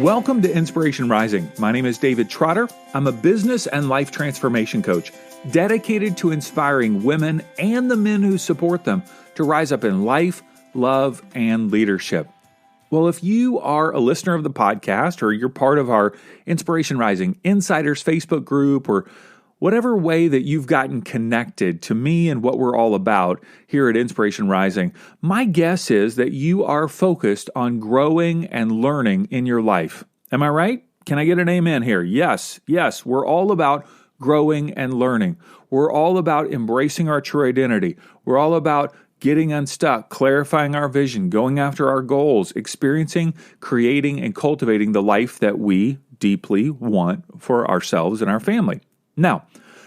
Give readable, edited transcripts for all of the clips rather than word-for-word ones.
Welcome to Inspiration Rising. My name is David Trotter. I'm a business and life transformation coach dedicated to inspiring women and the men who support them to rise up in life, love, and leadership. Well, if you are a listener of the podcast or you're part of our Inspiration Rising Insiders Facebook group or whatever way that you've gotten connected to me and what we're all about here at Inspiration Rising, my guess is that you are focused on growing and learning in your life. Am I right? Can I get an amen here? Yes, we're all about growing and learning. We're all about embracing our true identity. We're all about getting unstuck, clarifying our vision, going after our goals, experiencing, creating, and cultivating the life that we deeply want for ourselves and our family. Now,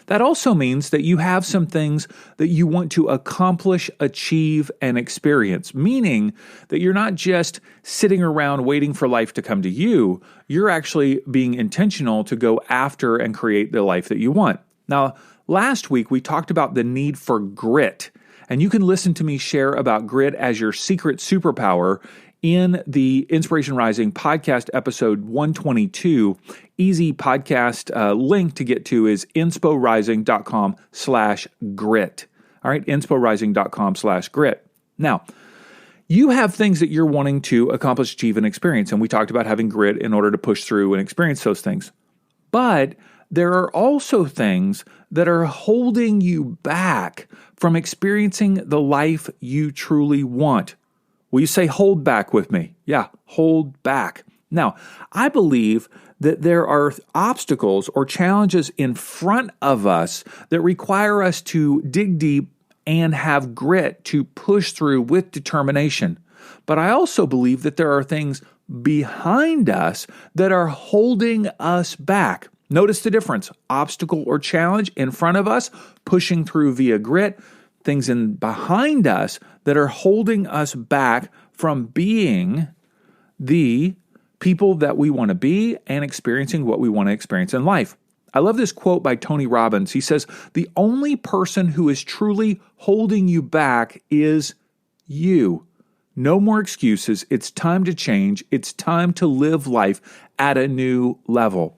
that also means that you have some things that you want to accomplish, achieve, and experience, meaning that you're not just sitting around waiting for life to come to you, you're actually being intentional to go after and create the life that you want. Now, last week we talked about the need for grit, and you can listen to me share about grit as your secret superpower in the Inspiration Rising podcast episode 122. Easy podcast link to get to is insporising.com/grit. All right, insporising.com/grit. Now, you have things that you're wanting to accomplish, achieve, and experience, and we talked about having grit in order to push through and experience those things. But there are also things that are holding you back from experiencing the life you truly want. Will you say hold back with me? Yeah, hold back. Now, I believe that there are obstacles or challenges in front of us that require us to dig deep and have grit to push through with determination. But I also believe that there are things behind us that are holding us back. Notice the difference. Obstacle or challenge in front of us, pushing through via grit. Things in behind us that are holding us back from being the people that we want to be and experiencing what we want to experience in life. I love this quote by Tony Robbins. He says, "The only person who is truly holding you back is you. No more excuses. It's time to change. It's time to live life at a new level."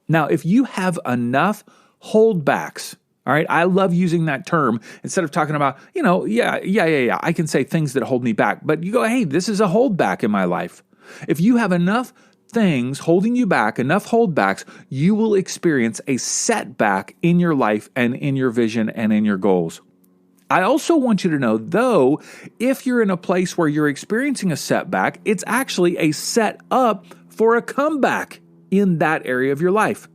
Now, if you have enough holdbacks, all right, I love using that term instead of talking about, I can say things that hold me back. But you go, hey, this is a holdback in my life. If you have enough things holding you back, enough holdbacks, you will experience a setback in your life and in your vision and in your goals. I also want you to know, though, if you're in a place where you're experiencing a setback, it's actually a set up for a comeback in that area of your life.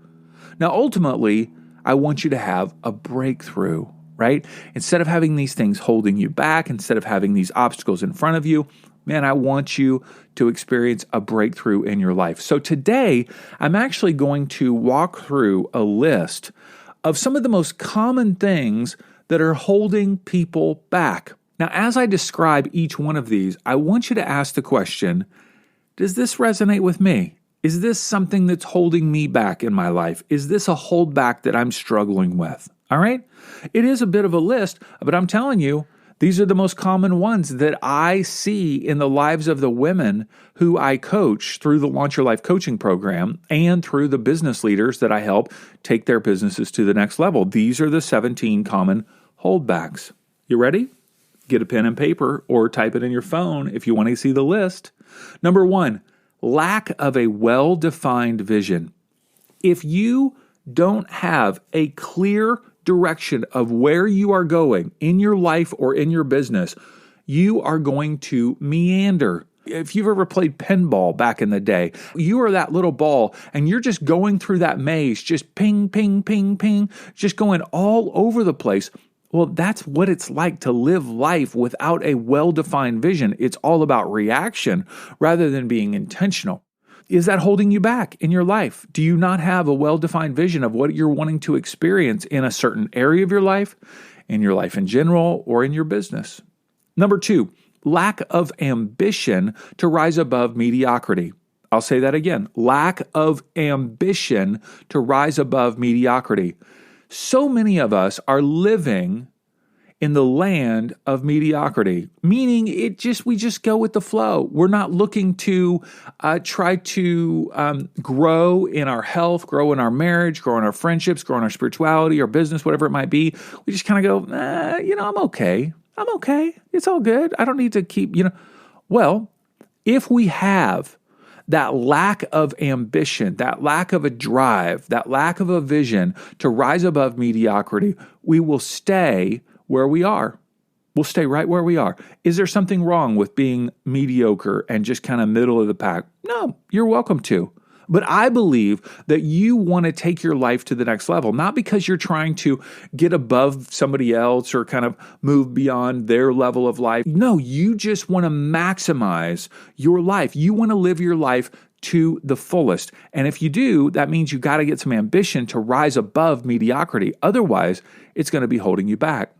Now, ultimately, I want you to have a breakthrough, right? Instead of having these things holding you back, instead of having these obstacles in front of you, man, I want you to experience a breakthrough in your life. So today, I'm actually going to walk through a list of some of the most common things that are holding people back. Now, as I describe each one of these, I want you to ask the question, does this resonate with me? Is this something that's holding me back in my life? Is this a holdback that I'm struggling with? All right? It is a bit of a list, but I'm telling you, these are the most common ones that I see in the lives of the women who I coach through the Launch Your Life coaching program and through the business leaders that I help take their businesses to the next level. These are the 17 common holdbacks. You ready? Get a pen and paper or type it in your phone if you want to see the list. Number 1, lack of a well-defined vision. If you don't have a clear direction of where you are going in your life or in your business, you are going to meander. If you've ever played pinball back in the day, you are that little ball and you're just going through that maze, just ping, ping, ping, ping, just going all over the place. Well, that's what it's like to live life without a well-defined vision. It's all about reaction rather than being intentional. Is that holding you back in your life? Do you not have a well-defined vision of what you're wanting to experience in a certain area of your life in general, or in your business? Number 2, lack of ambition to rise above mediocrity. I'll say that again. Lack of ambition to rise above mediocrity. So many of us are living in the land of mediocrity, meaning we just go with the flow. We're not looking to try to grow in our health, grow in our marriage, grow in our friendships, grow in our spirituality, our business, whatever it might be. We just kind of go, I'm okay. I'm okay. It's all good. I don't need to keep, Well, if we have that lack of ambition, that lack of a drive, that lack of a vision to rise above mediocrity, we will stay where we are. We'll stay right where we are. Is there something wrong with being mediocre and just kind of middle of the pack? No, you're welcome to. But I believe that you want to take your life to the next level, not because you're trying to get above somebody else or kind of move beyond their level of life. No, you just want to maximize your life. You want to live your life to the fullest. And if you do, that means you got to get some ambition to rise above mediocrity. Otherwise, it's going to be holding you back.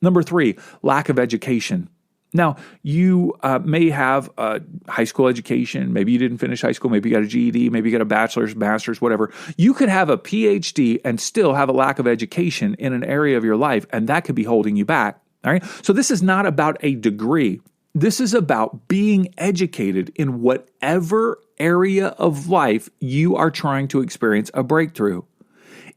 Number 3, lack of education. Now, you may have a high school education. Maybe you didn't finish high school. Maybe you got a GED. Maybe you got a bachelor's, master's, whatever. You could have a PhD and still have a lack of education in an area of your life, and that could be holding you back. All right. So this is not about a degree. This is about being educated in whatever area of life you are trying to experience a breakthrough.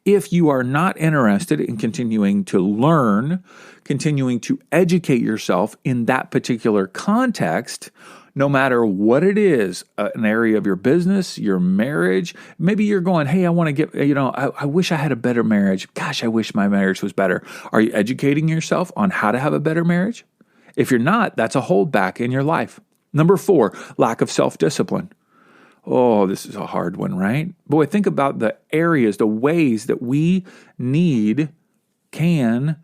If you are not interested in continuing to learn, continuing to educate yourself in that particular context, no matter what it is, an area of your business, your marriage, maybe you're going, hey, I want to get, I wish I had a better marriage. Gosh, I wish my marriage was better. Are you educating yourself on how to have a better marriage? If you're not, that's a holdback in your life. Number 4, lack of self-discipline. Oh, this is a hard one, right? Boy, think about the areas, the ways that we need, can,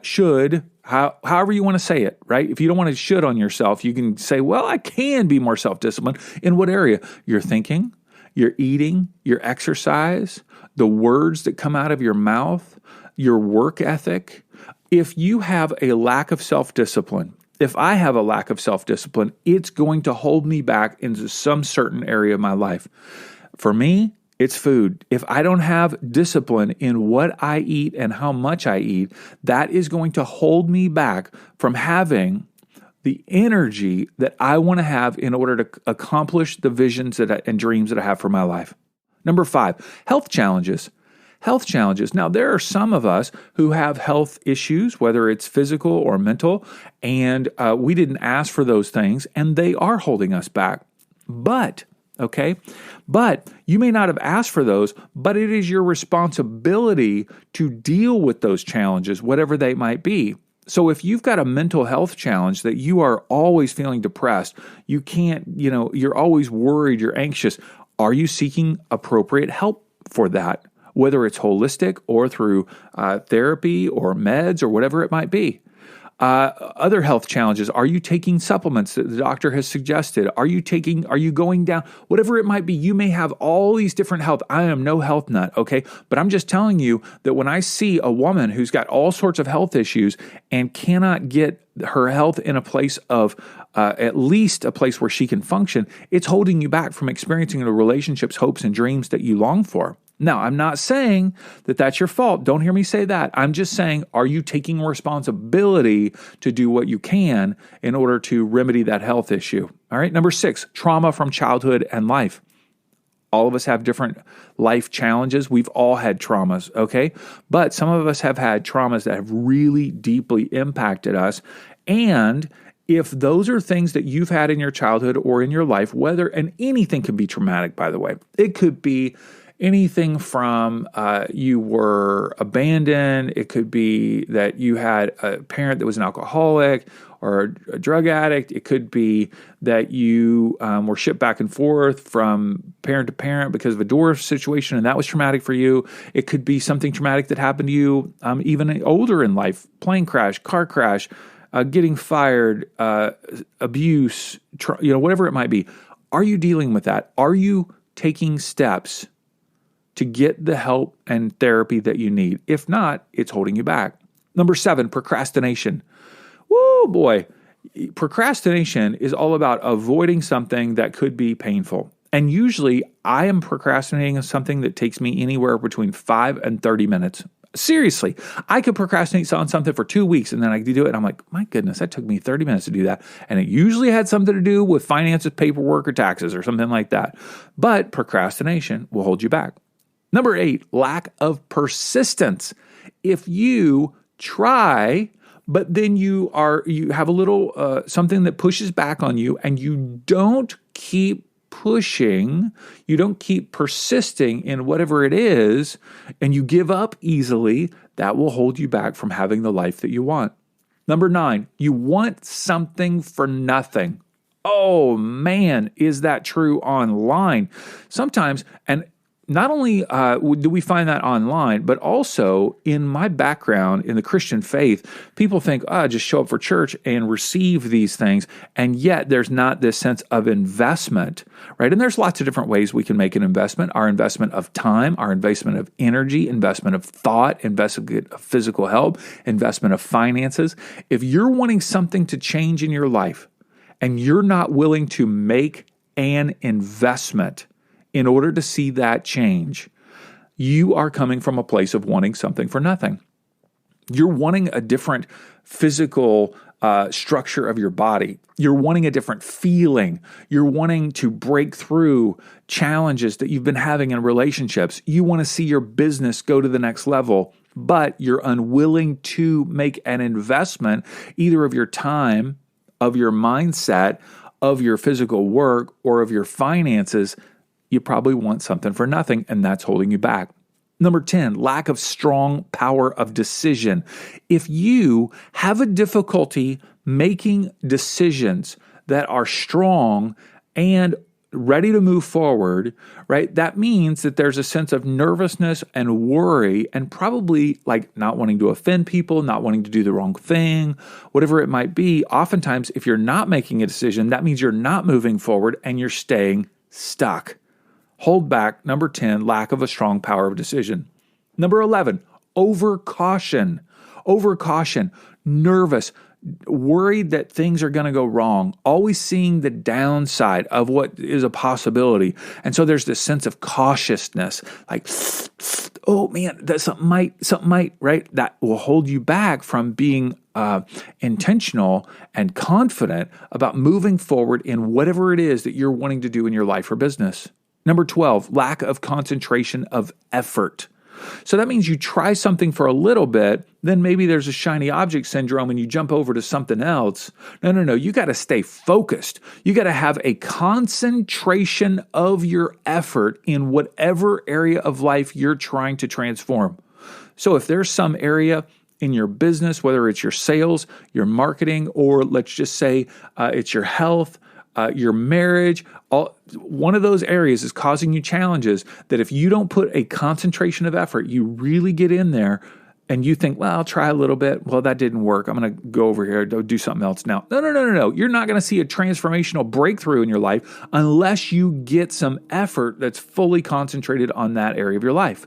should, however you want to say it, right? If you don't want to should on yourself, you can say, well, I can be more self-disciplined. In what area? Your thinking, your eating, your exercise, the words that come out of your mouth, your work ethic. If you have a lack of self-discipline, if I have a lack of self-discipline, it's going to hold me back into some certain area of my life. For me, it's food. If I don't have discipline in what I eat and how much I eat, that is going to hold me back from having the energy that I want to have in order to accomplish the visions and dreams that I have for my life. Number 5, health challenges. Health challenges. Now, there are some of us who have health issues, whether it's physical or mental, and we didn't ask for those things, and they are holding us back. But you may not have asked for those, but it is your responsibility to deal with those challenges, whatever they might be. So if you've got a mental health challenge that you are always feeling depressed, you can't, you're always worried, you're anxious, are you seeking appropriate help for that? Whether it's holistic or through therapy or meds or whatever it might be. Other health challenges, are you taking supplements that the doctor has suggested? Are you going down? Whatever it might be, you may have all these different health. I am no health nut, okay? But I'm just telling you that when I see a woman who's got all sorts of health issues and cannot get her health in a place of at least a place where she can function, it's holding you back from experiencing the relationships, hopes, and dreams that you long for. Now, I'm not saying that that's your fault. Don't hear me say that. I'm just saying, are you taking responsibility to do what you can in order to remedy that health issue? All right. Number 6, trauma from childhood and life. All of us have different life challenges. We've all had traumas, okay? But some of us have had traumas that have really deeply impacted us. And if those are things that you've had in your childhood or in your life, and anything can be traumatic, by the way. It could be anything from you were abandoned. It could be that you had a parent that was an alcoholic or a drug addict. It could be that you were shipped back and forth from parent to parent because of a divorce situation, and that was traumatic for you. It could be something traumatic that happened to you even older in life, plane crash, car crash, getting fired, abuse, whatever it might be. Are you dealing with that? Are you taking steps to get the help and therapy that you need? If not, it's holding you back. Number 7, procrastination. Whoa, boy. Procrastination is all about avoiding something that could be painful. And usually I am procrastinating on something that takes me anywhere between 5 and 30 minutes. Seriously, I could procrastinate on something for 2 weeks and then I do it. And I'm like, my goodness, that took me 30 minutes to do that. And it usually had something to do with finances, paperwork, or taxes or something like that. But procrastination will hold you back. Number 8, lack of persistence. If you try, but then you have a little something that pushes back on you and you don't keep pushing, you don't keep persisting in whatever it is, and you give up easily, that will hold you back from having the life that you want. Number 9, you want something for nothing. Oh man, is that true online? Sometimes, and not only do we find that online, but also in my background in the Christian faith, people think, just show up for church and receive these things. And yet there's not this sense of investment, right? And there's lots of different ways we can make an investment. Our investment of time, our investment of energy, investment of thought, investment of physical health, investment of finances. If you're wanting something to change in your life and you're not willing to make an investment in order to see that change, you are coming from a place of wanting something for nothing. You're wanting a different physical structure of your body. You're wanting a different feeling. You're wanting to break through challenges that you've been having in relationships. You want to see your business go to the next level, but you're unwilling to make an investment either of your time, of your mindset, of your physical work, or of your finances. You probably want something for nothing, and that's holding you back. Number 10, lack of strong power of decision. If you have a difficulty making decisions that are strong and ready to move forward, right? That means that there's a sense of nervousness and worry and probably like not wanting to offend people, not wanting to do the wrong thing, whatever it might be. Oftentimes, if you're not making a decision, that means you're not moving forward and you're staying stuck. Hold back. Number 10, lack of a strong power of decision. Number 11, overcaution. Overcaution, nervous, worried that things are going to go wrong, always seeing the downside of what is a possibility. And so there's this sense of cautiousness, like, oh man, that something might, right? That will hold you back from being intentional and confident about moving forward in whatever it is that you're wanting to do in your life or business. Number 12, lack of concentration of effort. So that means you try something for a little bit, then maybe there's a shiny object syndrome and you jump over to something else. No. You got to stay focused. You got to have a concentration of your effort in whatever area of life you're trying to transform. So if there's some area in your business, whether it's your sales, your marketing, or let's just say it's your health, your marriage, one of those areas is causing you challenges that if you don't put a concentration of effort, you really get in there and you think, well, I'll try a little bit. Well, that didn't work. I'm going to go over here, do something else now. No. You're not going to see a transformational breakthrough in your life unless you get some effort that's fully concentrated on that area of your life.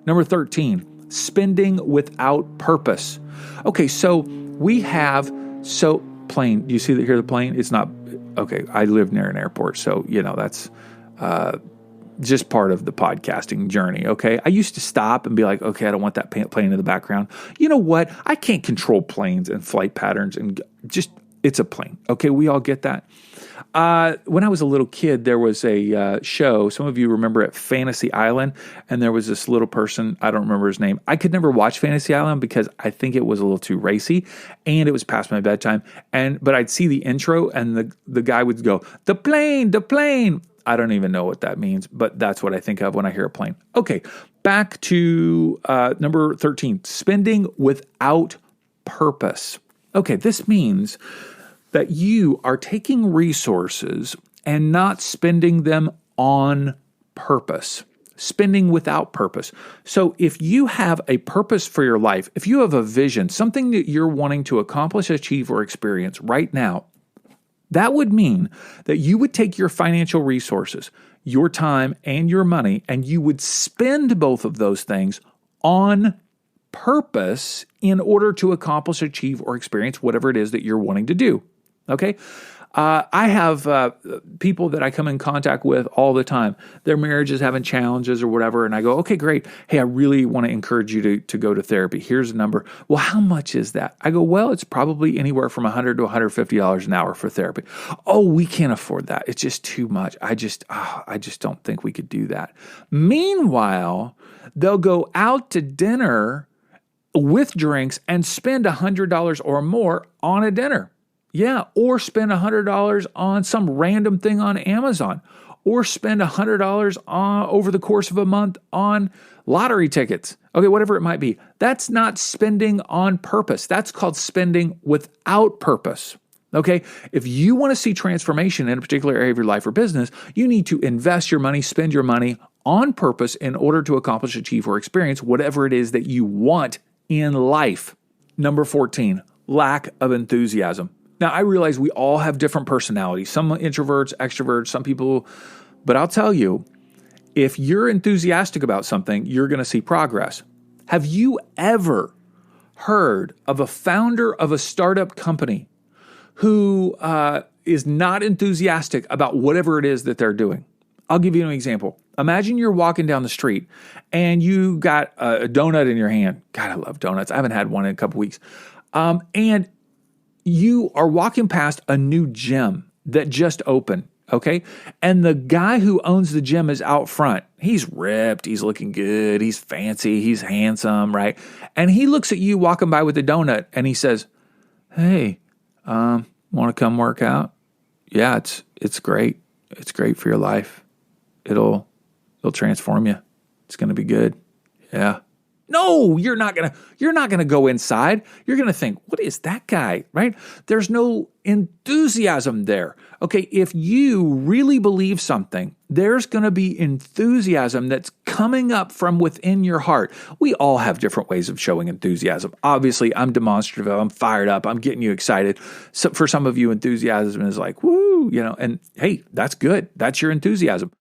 Number 13, spending without purpose. Okay, so we have, plane. Do you see the plane? It's not, okay, I live near an airport, so, that's just part of the podcasting journey, okay? I used to stop and be like, okay, I don't want that plane in the background. You know what? I can't control planes and flight patterns and it's a plane, okay? We all get that. When I was a little kid, there was a show, some of you remember it, Fantasy Island, and there was this little person, I don't remember his name. I could never watch Fantasy Island because I think it was a little too racy, and it was past my bedtime, but I'd see the intro, and the guy would go, the plane. I don't even know what that means, but that's what I think of when I hear a plane. Okay, back to number 13, spending without purpose. Okay, this means that you are taking resources and not spending them on purpose, spending without purpose. So if you have a purpose for your life, if you have a vision, something that you're wanting to accomplish, achieve, or experience right now, that would mean that you would take your financial resources, your time, and your money, and you would spend both of those things on purpose in order to accomplish, achieve, or experience whatever it is that you're wanting to do. Okay? I have people that I come in contact with all the time. Their marriage is having challenges or whatever, and I go, okay, great. Hey, I really want to encourage you to go to therapy. Here's a number. Well, how much is that? I go, well, it's probably anywhere from $100 to $150 an hour for therapy. Oh, we can't afford that. It's just too much. I just don't think we could do that. Meanwhile, they'll go out to dinner with drinks and spend $100 or more on a dinner. Yeah, or spend $100 on some random thing on Amazon, or spend $100 over the course of a month on lottery tickets. Okay, whatever it might be. That's not spending on purpose. That's called spending without purpose. Okay, if you want to see transformation in a particular area of your life or business, you need to invest your money, spend your money on purpose in order to accomplish, achieve, or experience whatever it is that you want in life. Number 14, lack of enthusiasm. Now, I realize we all have different personalities, some introverts, extroverts, some people, but I'll tell you, if you're enthusiastic about something, you're going to see progress. Have you ever heard of a founder of a startup company who is not enthusiastic about whatever it is that they're doing? I'll give you an example. Imagine you're walking down the street and you got a donut in your hand. God, I love donuts. I haven't had one in a couple weeks. And you are walking past a new gym that just opened, okay? And the guy who owns the gym is out front. He's ripped, he's looking good, he's fancy, he's handsome, right? And he looks at you walking by with a donut and he says, hey, want to come work out? Yeah, it's great. It's great for your life. It'll transform you. It's going to be good. Yeah. No, you're not gonna go inside. You're gonna think, what is that guy, right? There's no enthusiasm there. Okay, if you really believe something, there's gonna be enthusiasm that's coming up from within your heart. We all have different ways of showing enthusiasm. Obviously, I'm demonstrative. I'm fired up. I'm getting you excited. So for some of you, enthusiasm is like, woo, and hey, that's good. That's your enthusiasm.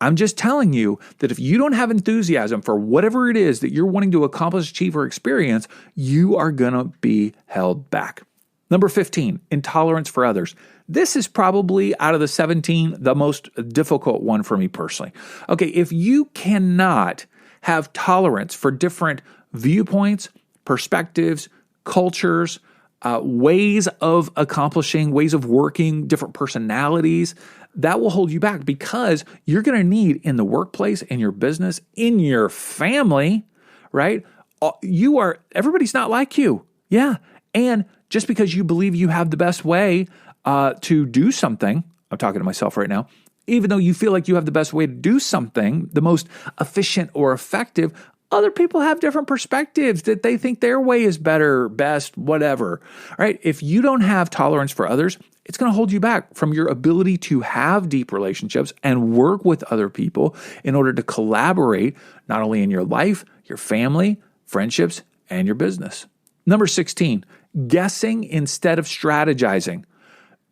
I'm just telling you that if you don't have enthusiasm for whatever it is that you're wanting to accomplish, achieve, or experience, you are going to be held back. Number 15, intolerance for others. This is probably out of the 17, the most difficult one for me personally. Okay, if you cannot have tolerance for different viewpoints, perspectives, cultures, ways of accomplishing, ways of working, different personalities, that will hold you back because you're going to need in the workplace, in your business, in your family, right? Everybody's not like you. Yeah. And just because you believe you have the best way to do something, I'm talking to myself right now, even though you feel like you have the best way to do something, the most efficient or effective, other people have different perspectives that they think their way is better, best, whatever, right? If you don't have tolerance for others, it's going to hold you back from your ability to have deep relationships and work with other people in order to collaborate not only in your life, your family, friendships, and your business. Number 16, guessing instead of strategizing.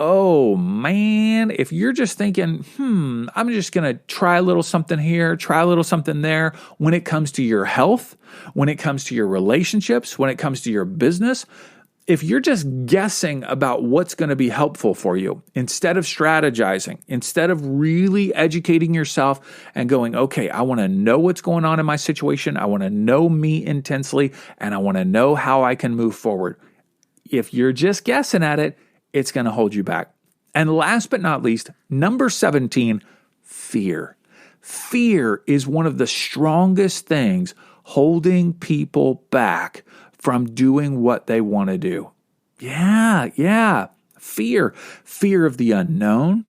Oh man, if you're just thinking, I'm just going to try a little something here, try a little something there, when it comes to your health, when it comes to your relationships, when it comes to your business, if you're just guessing about what's going to be helpful for you, instead of strategizing, instead of really educating yourself and going, okay, I want to know what's going on in my situation, I want to know me intensely, and I want to know how I can move forward. If you're just guessing at it, it's going to hold you back. And last but not least, number 17, fear. Fear is one of the strongest things holding people back from doing what they want to do. Yeah. Fear. Fear of the unknown,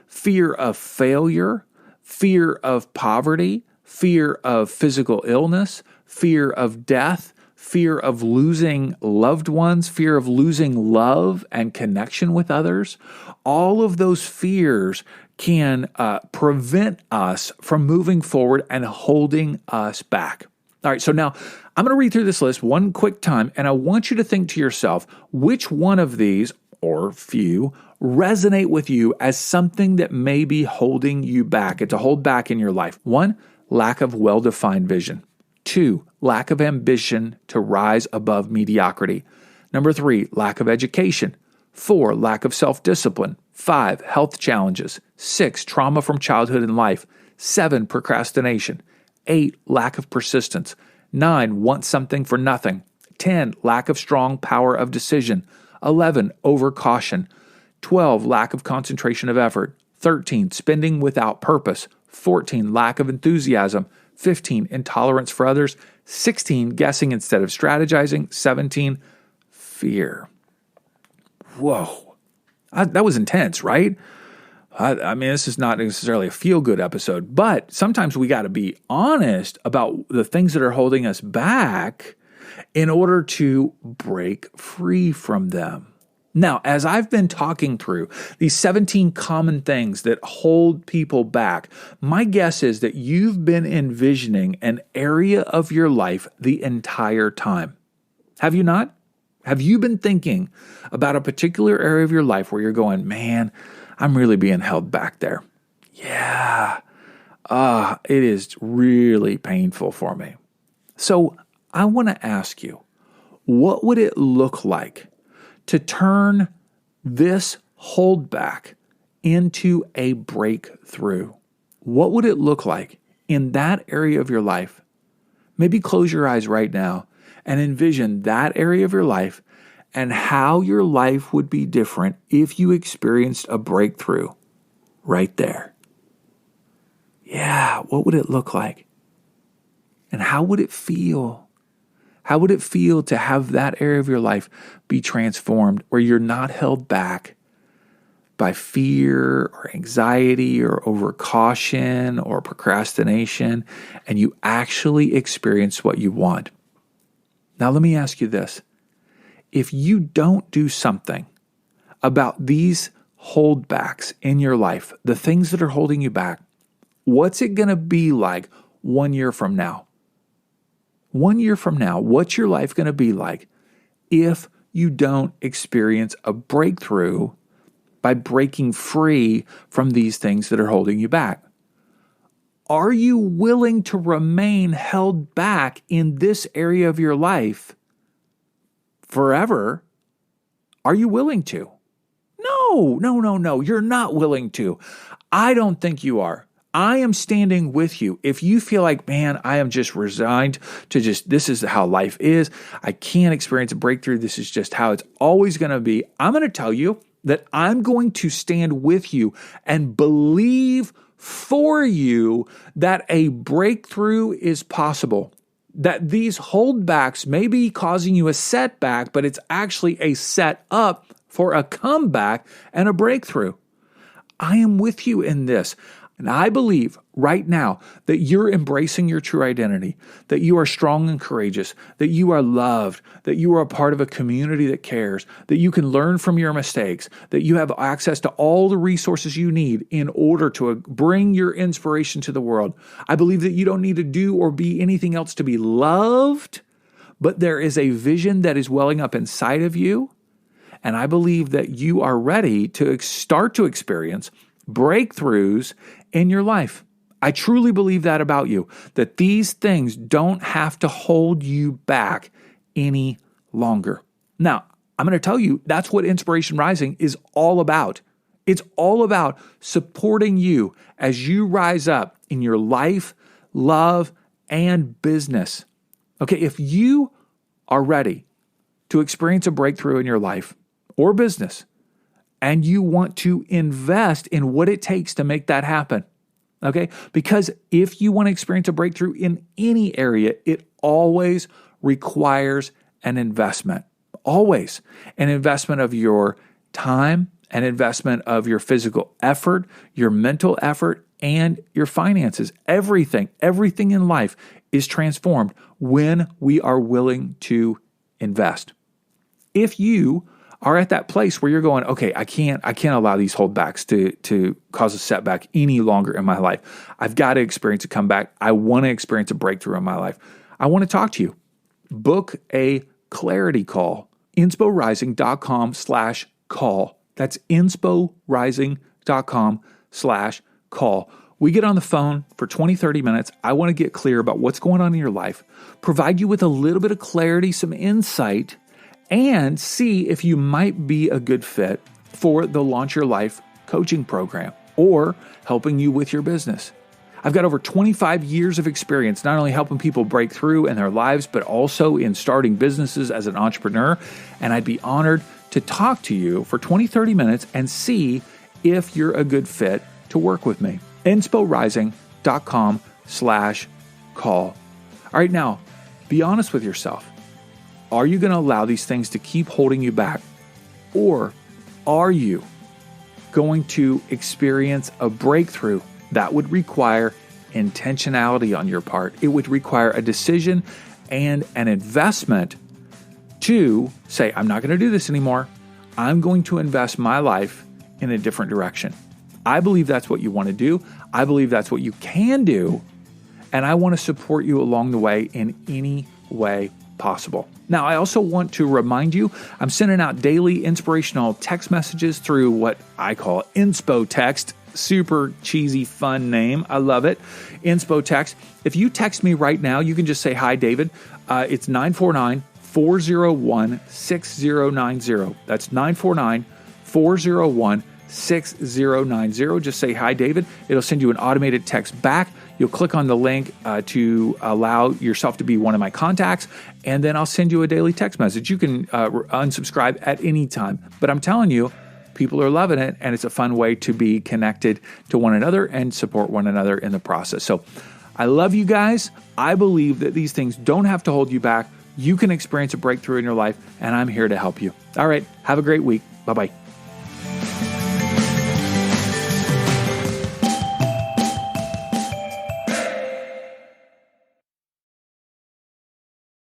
fear of failure, fear of poverty, fear of physical illness, fear of death, fear of losing loved ones, fear of losing love and connection with others. All of those fears can prevent us from moving forward and holding us back. All right, so now I'm going to read through this list one quick time, and I want you to think to yourself, which one of these, or few, resonate with you as something that may be holding you back. It's a hold back in your life. 1, lack of well-defined vision. 2, lack of ambition to rise above mediocrity. Number 3, lack of education. 4, lack of self-discipline. 5, health challenges. 6, trauma from childhood and life. 7, procrastination. 8, lack of persistence. 9, want something for nothing. 10, lack of strong power of decision. 11, overcaution. 12, lack of concentration of effort. 13, spending without purpose. 14, lack of enthusiasm. 15, intolerance for others. 16, guessing instead of strategizing. 17, fear. Whoa. That was intense, right? I mean, this is not necessarily a feel-good episode, but sometimes we got to be honest about the things that are holding us back in order to break free from them. Now, as I've been talking through these 17 common things that hold people back, my guess is that you've been envisioning an area of your life the entire time. Have you not? Have you been thinking about a particular area of your life where you're going, man, I'm really being held back there? Yeah, it is really painful for me. So I want to ask you, what would it look like to turn this holdback into a breakthrough? What would it look like in that area of your life? Maybe close your eyes right now and envision that area of your life and how your life would be different if you experienced a breakthrough right there. Yeah, what would it look like? And how would it feel? How would it feel to have that area of your life be transformed where you're not held back by fear or anxiety or overcaution or procrastination, and you actually experience what you want? Now, let me ask you this. If you don't do something about these holdbacks in your life, the things that are holding you back, what's it going to be like 1 year from now? 1 year from now, what's your life going to be like if you don't experience a breakthrough by breaking free from these things that are holding you back? Are you willing to remain held back in this area of your life forever? Are you willing to? No, you're not willing to. I don't think you are. I am standing with you. If you feel like, man, I am just resigned to this is how life is. I can't experience a breakthrough. This is just how it's always going to be. I'm going to tell you that I'm going to stand with you and believe for you that a breakthrough is possible. That these holdbacks may be causing you a setback, but it's actually a set up for a comeback and a breakthrough. I am with you in this. And I believe right now that you're embracing your true identity, that you are strong and courageous, that you are loved, that you are a part of a community that cares, that you can learn from your mistakes, that you have access to all the resources you need in order to bring your inspiration to the world. I believe that you don't need to do or be anything else to be loved, but there is a vision that is welling up inside of you. And I believe that you are ready to start to experience breakthroughs in your life. I truly believe that about you, that these things don't have to hold you back any longer. Now, I'm going to tell you that's what Inspiration Rising is all about. It's all about supporting you as you rise up in your life, love, and business. Okay, if you are ready to experience a breakthrough in your life or business, and you want to invest in what it takes to make that happen, okay? Because if you want to experience a breakthrough in any area, it always requires an investment. Always. An investment of your time, an investment of your physical effort, your mental effort, and your finances. Everything in life is transformed when we are willing to invest. If you are at that place where you're going, okay, I can't allow these holdbacks to cause a setback any longer in my life. I've got to experience a comeback. I want to experience a breakthrough in my life. I want to talk to you. Book a clarity call. insporising.com/call. That's insporising.com/call. We get on the phone for 20, 30 minutes. I want to get clear about what's going on in your life, provide you with a little bit of clarity, some insight, and see if you might be a good fit for the Launch Your Life coaching program or helping you with your business. I've got over 25 years of experience not only helping people break through in their lives, but also in starting businesses as an entrepreneur. And I'd be honored to talk to you for 20, 30 minutes and see if you're a good fit to work with me. insporising.com/call. All right, now, be honest with yourself. Are you going to allow these things to keep holding you back? Or are you going to experience a breakthrough that would require intentionality on your part? It would require a decision and an investment to say, I'm not going to do this anymore. I'm going to invest my life in a different direction. I believe that's what you want to do. I believe that's what you can do. And I want to support you along the way in any way possible. Now, I also want to remind you, I'm sending out daily inspirational text messages through what I call Inspo Text. Super cheesy, fun name. I love it. Inspo Text. If you text me right now, you can just say, hi, David. It's 949-401-6090. That's 949-401-6090. Just say, hi, David. It'll send you an automated text back. You'll click on the link to allow yourself to be one of my contacts, and then I'll send you a daily text message. You can unsubscribe at any time. But I'm telling you, people are loving it, and it's a fun way to be connected to one another and support one another in the process. So I love you guys. I believe that these things don't have to hold you back. You can experience a breakthrough in your life, and I'm here to help you. All right, have a great week. Bye-bye.